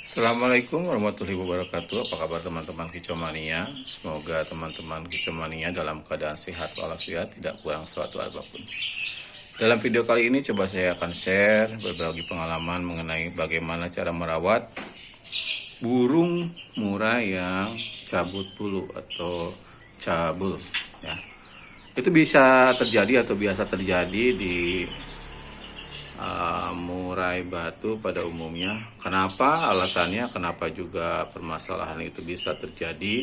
Assalamualaikum warahmatullahi wabarakatuh. Apa kabar teman-teman Kicomania? Semoga teman-teman Kicomania dalam keadaan sehat walafiat, tidak kurang suatu apapun. Dalam video kali ini coba saya akan share berbagi pengalaman mengenai bagaimana cara merawat burung murai yang cabut bulu atau cabul ya. Itu bisa terjadi atau biasa terjadi di murai batu pada umumnya. Kenapa? Alasannya kenapa juga permasalahan itu bisa terjadi?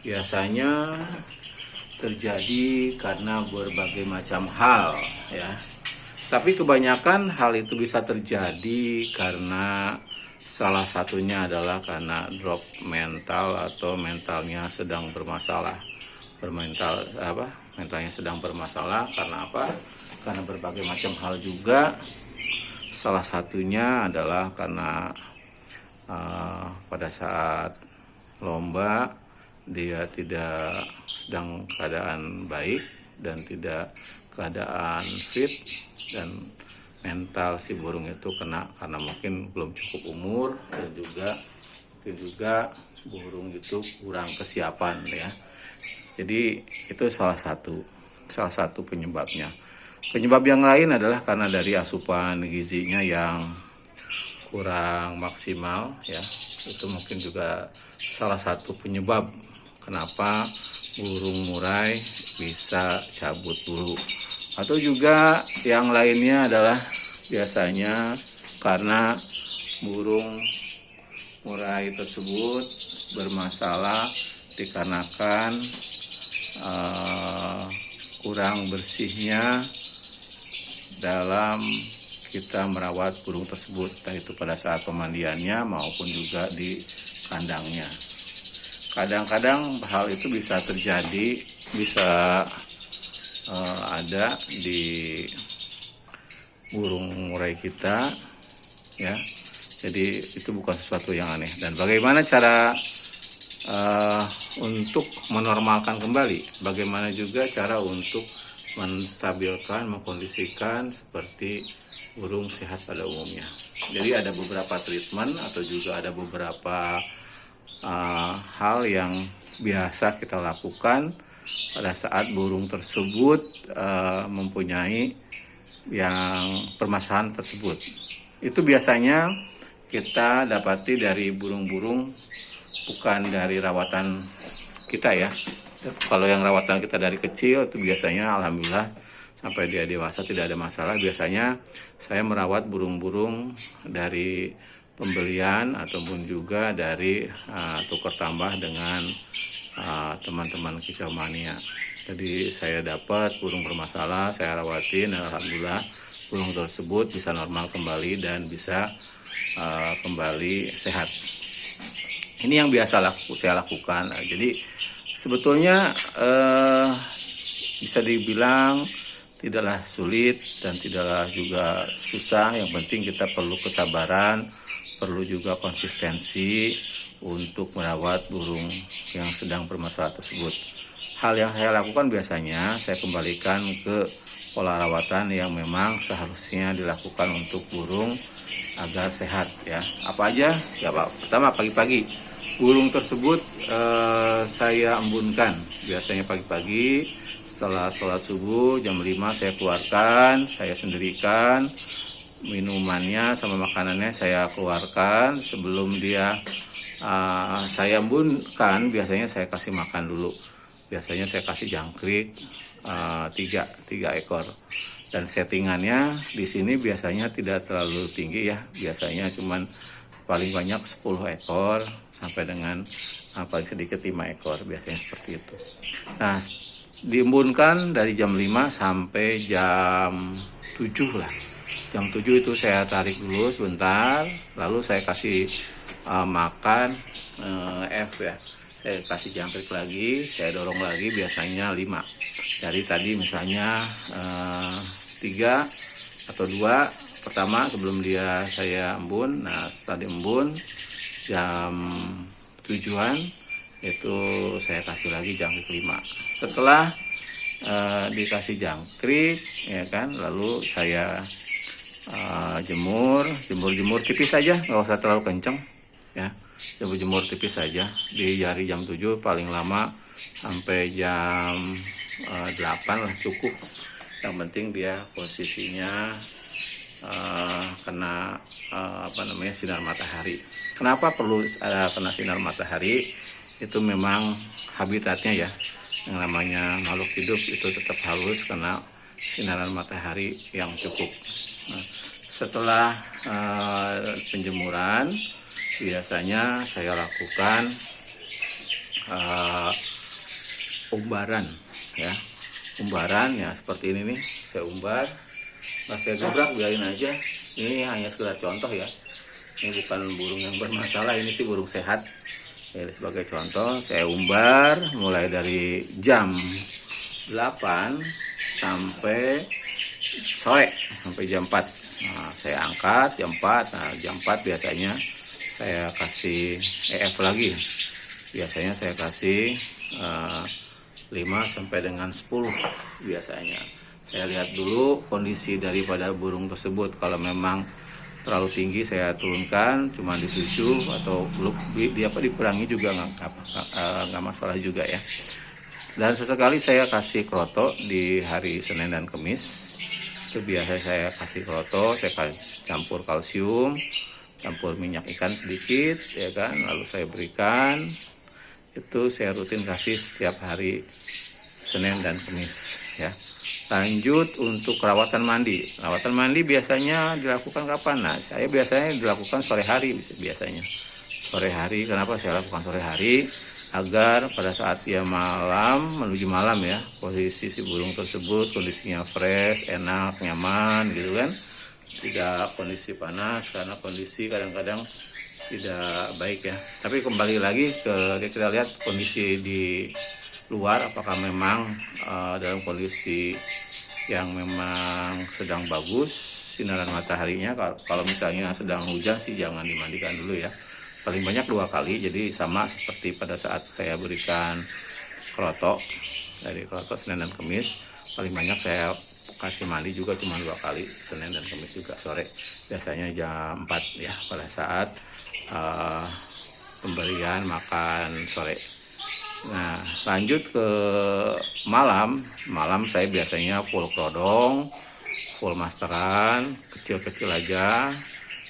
Biasanya terjadi karena berbagai macam hal ya. Tapi kebanyakan hal itu bisa terjadi karena salah satunya adalah karena drop mental atau mentalnya sedang bermasalah. Mentalnya sedang bermasalah karena apa? Karena berbagai macam hal juga. Salah satunya adalah karena pada saat lomba dia tidak sedang keadaan baik dan tidak keadaan fit, dan mental si burung itu kena karena mungkin belum cukup umur, dan mungkin juga burung itu kurang kesiapan ya. Jadi itu salah satu penyebabnya. Penyebab yang lain adalah karena dari asupan gizinya yang kurang maksimal ya. Itu mungkin juga salah satu penyebab kenapa burung murai bisa cabut bulu. Atau juga yang lainnya adalah biasanya karena burung murai tersebut bermasalah dikarenakan kurang bersihnya dalam kita merawat burung tersebut, entah itu pada saat pemandiannya maupun juga di kandangnya. Kadang-kadang hal itu bisa terjadi, bisa ada di burung murai kita ya. Jadi itu bukan sesuatu yang aneh. Dan bagaimana cara untuk menormalkan kembali? Bagaimana juga cara untuk menstabilkan, mengkondisikan seperti burung sehat pada umumnya. Jadi ada beberapa treatment atau juga ada beberapa hal yang biasa kita lakukan pada saat burung tersebut mempunyai yang permasalahan tersebut. Itu biasanya kita dapati dari burung-burung, bukan dari rawatan kita ya. Kalau yang rawatan kita dari kecil itu biasanya alhamdulillah sampai dia dewasa tidak ada masalah. Biasanya saya merawat burung-burung dari pembelian ataupun juga dari tukar tambah dengan teman-teman Kicomania. Jadi saya dapat burung bermasalah, saya rawatin dan alhamdulillah burung tersebut bisa normal kembali dan bisa kembali sehat. Ini yang biasa saya lakukan. Jadi sebetulnya bisa dibilang tidaklah sulit dan tidaklah juga susah. Yang penting kita perlu kesabaran, perlu juga konsistensi untuk merawat burung yang sedang bermasalah tersebut. Hal yang saya lakukan biasanya saya kembalikan ke pola rawatan yang memang seharusnya dilakukan untuk burung agar sehat ya. Apa aja? Ya Pak. Pertama, pagi-pagi burung tersebut saya embunkan. Biasanya pagi-pagi setelah sholat subuh jam 5 saya keluarkan, saya sendirikan. Minumannya sama makanannya saya keluarkan. Sebelum dia saya embunkan, biasanya saya kasih makan dulu. Biasanya saya kasih jangkrik 3 ekor. Dan settingannya di sini biasanya tidak terlalu tinggi ya. Biasanya cuman paling banyak 10 ekor sampai dengan paling sedikit 5 ekor, biasanya seperti itu. Nah, diembunkan dari jam 5 sampai jam 7 lah. Jam 7 itu saya tarik dulu sebentar, lalu saya kasih makan F ya. Saya kasih jangkrik lagi, saya dorong lagi, biasanya 5. Dari tadi misalnya 3 atau 2 pertama sebelum dia saya embun. Nah, setelah diembun jam 7-an itu saya kasih lagi jangkrik 5. Setelah dikasih jangkrik ya kan, lalu saya jemur tipis saja, nggak usah terlalu kenceng ya. Jemur tipis saja di jari jam 7, paling lama sampai jam 8 lah cukup. Yang penting dia posisinya kena sinar matahari. Kenapa perlu ada kena sinar matahari? Itu memang habitatnya ya. Yang namanya makhluk hidup itu tetap harus kena sinaran matahari yang cukup. Nah, setelah penjemuran biasanya saya lakukan umbaran ya. Umbaran ya seperti ini nih, saya umbar. Nah, saya gebrak, biarin aja. Ini hanya sekedar contoh ya. Ini bukan burung yang bermasalah, ini sih burung sehat. Jadi sebagai contoh, saya umbar mulai dari jam 8 sampai sore, sampai jam 4. Nah, saya angkat jam 4. Nah, jam 4 biasanya saya kasih EF lagi. Biasanya saya kasih 5 sampai dengan 10 biasanya. Saya lihat dulu kondisi daripada burung tersebut. Kalau memang terlalu tinggi saya turunkan, cuma di 7 atau dikurangi juga nggak masalah juga ya. Dan sesekali saya kasih kroto di hari Senin dan Kamis. Itu biasa saya kasih kroto, saya campur kalsium, campur minyak ikan sedikit ya kan, lalu saya berikan. Itu saya rutin kasih setiap hari Senin dan Kamis ya. Lanjut untuk perawatan mandi. Perawatan mandi biasanya dilakukan kapan? Nah, saya biasanya dilakukan sore hari biasanya. Sore hari, kenapa saya lakukan sore hari? Agar pada saat dia malam, menuju malam ya, posisi si burung tersebut kondisinya fresh, enak, nyaman gitu kan. Tidak kondisi panas, karena kondisi kadang-kadang tidak baik ya. Tapi kembali lagi kita lihat kondisi di luar, apakah memang dalam kondisi yang memang sedang bagus sinaran mataharinya. Kalau misalnya sedang hujan sih jangan dimandikan dulu ya, paling banyak 2 kali. Jadi sama seperti pada saat saya berikan kroto, dari kroto Senin dan Kamis, paling banyak saya kasih mandi juga cuma 2 kali, Senin dan Kamis juga sore, biasanya jam 4 ya, pada saat pemberian makan sore. Nah, lanjut ke malam saya biasanya full kodong, full masteran, kecil-kecil aja,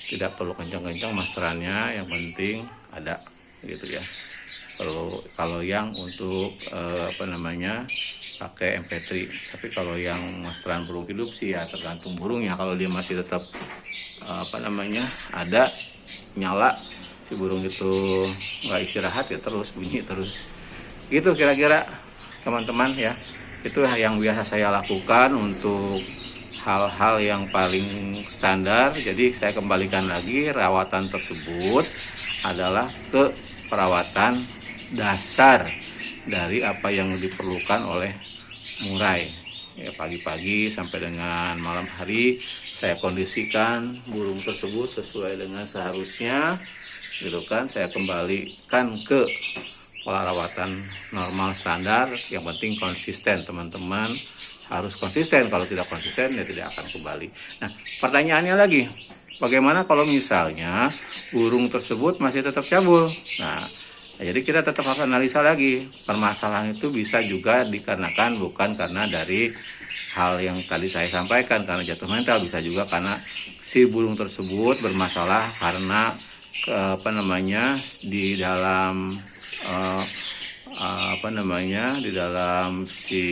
tidak perlu kencang-kencang masterannya, yang penting ada gitu ya. Kalau yang untuk pakai MP3. Tapi kalau yang masteran burung hidup sih ya tergantung burungnya. Kalau dia masih tetap ada nyala, si burung itu nggak istirahat ya terus bunyi terus. Gitu kira-kira teman-teman ya. Itu yang biasa saya lakukan untuk hal-hal yang paling standar. Jadi saya kembalikan lagi, rawatan tersebut adalah ke perawatan dasar dari apa yang diperlukan oleh murai. Ya, pagi-pagi sampai dengan malam hari saya kondisikan burung tersebut sesuai dengan seharusnya gitu kan. Saya kembalikan ke pola rawatan normal standar. Yang penting konsisten, teman-teman harus konsisten. Kalau tidak konsisten ya tidak akan kembali. Nah, pertanyaannya lagi, bagaimana kalau misalnya burung tersebut masih tetap cabul? Nah, jadi kita tetap harus analisa lagi. Permasalahan itu bisa juga dikarenakan bukan karena dari hal yang tadi saya sampaikan, karena jatuh mental, bisa juga karena si burung tersebut bermasalah karena di dalam di dalam si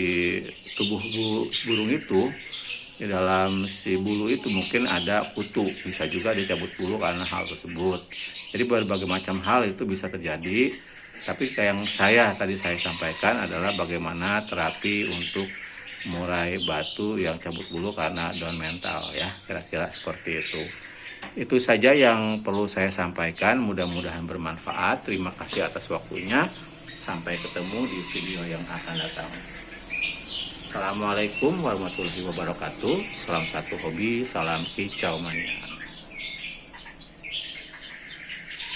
tubuh burung itu, di dalam si bulu itu mungkin ada kutu, bisa juga dicabut bulu karena hal tersebut. Jadi berbagai macam hal itu bisa terjadi. Tapi yang tadi saya sampaikan adalah bagaimana terapi untuk murai batu yang cabut bulu karena down mental ya, kira-kira seperti itu. Itu saja yang perlu saya sampaikan, mudah-mudahan bermanfaat. Terima kasih atas waktunya. Sampai ketemu di video yang akan datang. Assalamualaikum warahmatullahi wabarakatuh. Salam satu hobi, salam kicau mania.